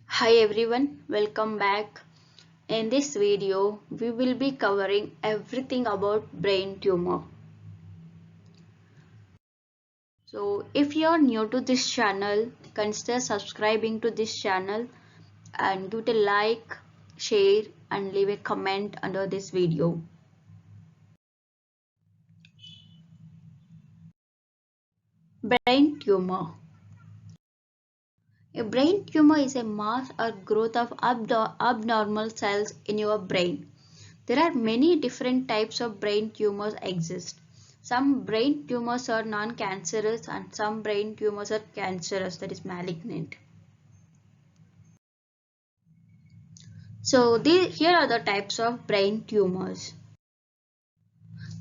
Hi everyone, welcome back. In this video, we will be covering everything about brain tumor. So if you are new to this channel, consider subscribing to this channel and give it a like, share and leave a comment under this video. Brain tumor. A brain tumor is a mass or growth of abnormal cells in your brain. There are many different types of brain tumors exist. Some brain tumors are non-cancerous and some brain tumors are cancerous, that is malignant. So here are the types of brain tumors.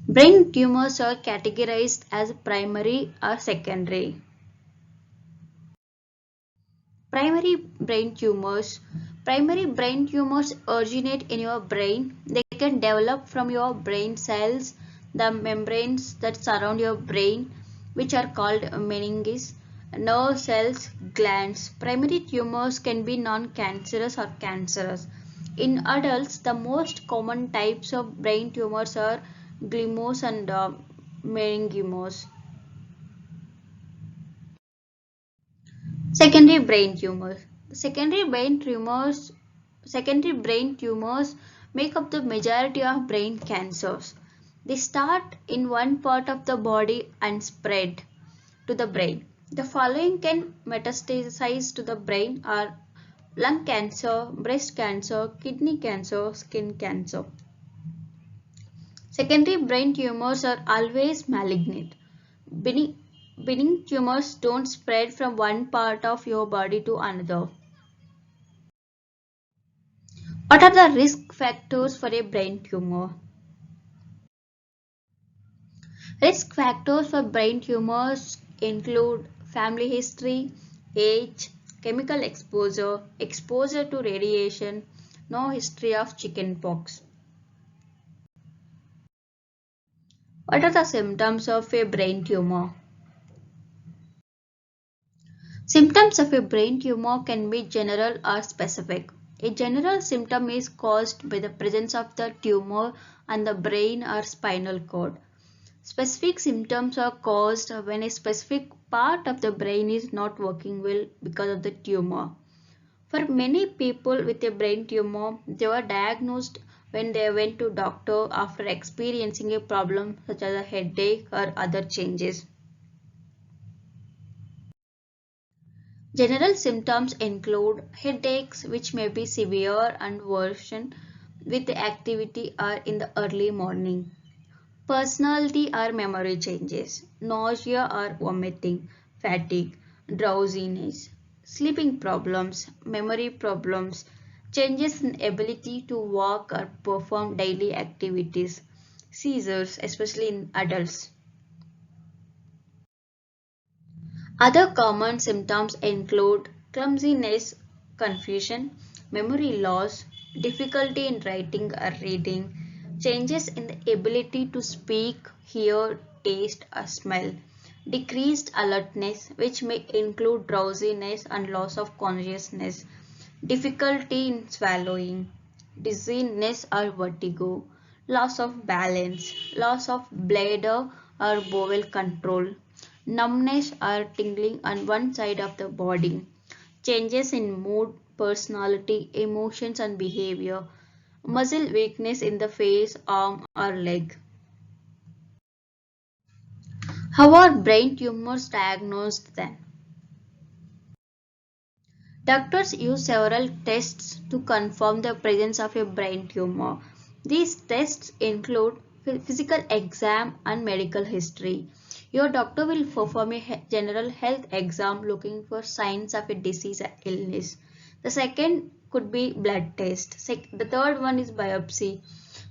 Brain tumors are categorized as primary or secondary. Primary brain tumors. Primary brain tumors originate in your brain. They can develop from your brain cells, the membranes that surround your brain, which are called meninges, nerve cells, glands. Primary tumors can be non-cancerous or cancerous. In adults, the most common types of brain tumors are gliomos and meningiomos. Secondary brain tumors. Secondary brain tumors make up the majority of brain cancers. They start in one part of the body and spread to the brain. The following can metastasize to the brain are lung cancer, breast cancer, kidney cancer, skin cancer. Secondary brain tumors are always malignant. Benign tumors don't spread from one part of your body to another. What are the risk factors for a brain tumor? Risk factors for brain tumors include family history, age, chemical exposure, exposure to radiation, no history of chickenpox. What are the symptoms of a brain tumor? Symptoms of a brain tumor can be general or specific. A general symptom is caused by the presence of the tumor on the brain or spinal cord. Specific symptoms are caused when a specific part of the brain is not working well because of the tumor. For many people with a brain tumor, they were diagnosed when they went to doctor after experiencing a problem such as a headache or other changes. General symptoms include headaches, which may be severe and worsen with the activity or in the early morning. Personality or memory changes, nausea or vomiting, fatigue, drowsiness, sleeping problems, memory problems, changes in ability to walk or perform daily activities, seizures, especially in adults. Other common symptoms include clumsiness, confusion, memory loss, difficulty in writing or reading, changes in the ability to speak, hear, taste, or smell, decreased alertness, which may include drowsiness and loss of consciousness, difficulty in swallowing, dizziness or vertigo, loss of balance, loss of bladder or bowel control, numbness or tingling on one side of the body, changes in mood, personality, emotions and behavior, muscle weakness in the face, arm or leg. How are brain tumors diagnosed then? Doctors use several tests to confirm the presence of a brain tumor. These tests include physical exam and medical history. Your doctor will perform a general health exam looking for signs of a disease or illness. The second could be blood test. The third one is biopsy.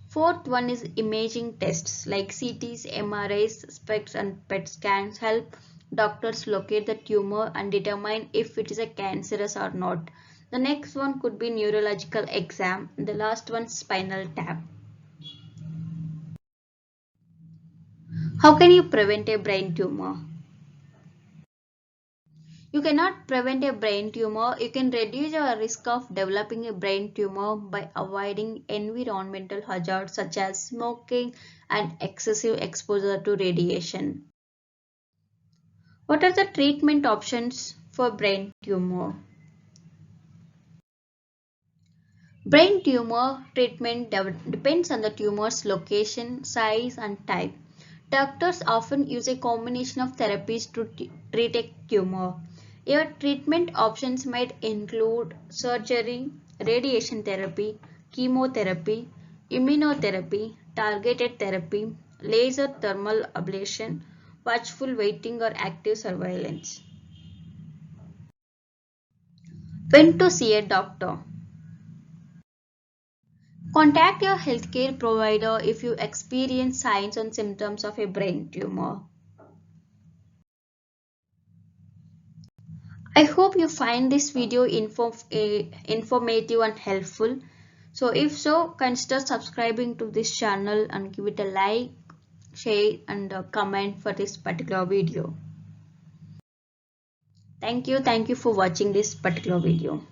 Fourth one is imaging tests like CTs, MRIs, SPECTs and PET scans help doctors locate the tumor and determine if it is a cancerous or not. The next one could be neurological exam. The last one spinal tap. How can you prevent a brain tumor? You cannot prevent a brain tumor. You can reduce your risk of developing a brain tumor by avoiding environmental hazards such as smoking and excessive exposure to radiation. What are the treatment options for brain tumor? Brain tumor treatment depends on the tumor's location, size, and type. Doctors often use a combination of therapies to treat a tumor. Your treatment options might include surgery, radiation therapy, chemotherapy, immunotherapy, targeted therapy, laser thermal ablation, watchful waiting, or active surveillance. When to see a doctor? Contact your healthcare provider if you experience signs and symptoms of a brain tumor. I hope you find this video informative and helpful. So if so, consider subscribing to this channel and give it a like, share and a comment for this particular video. Thank you for watching this particular video.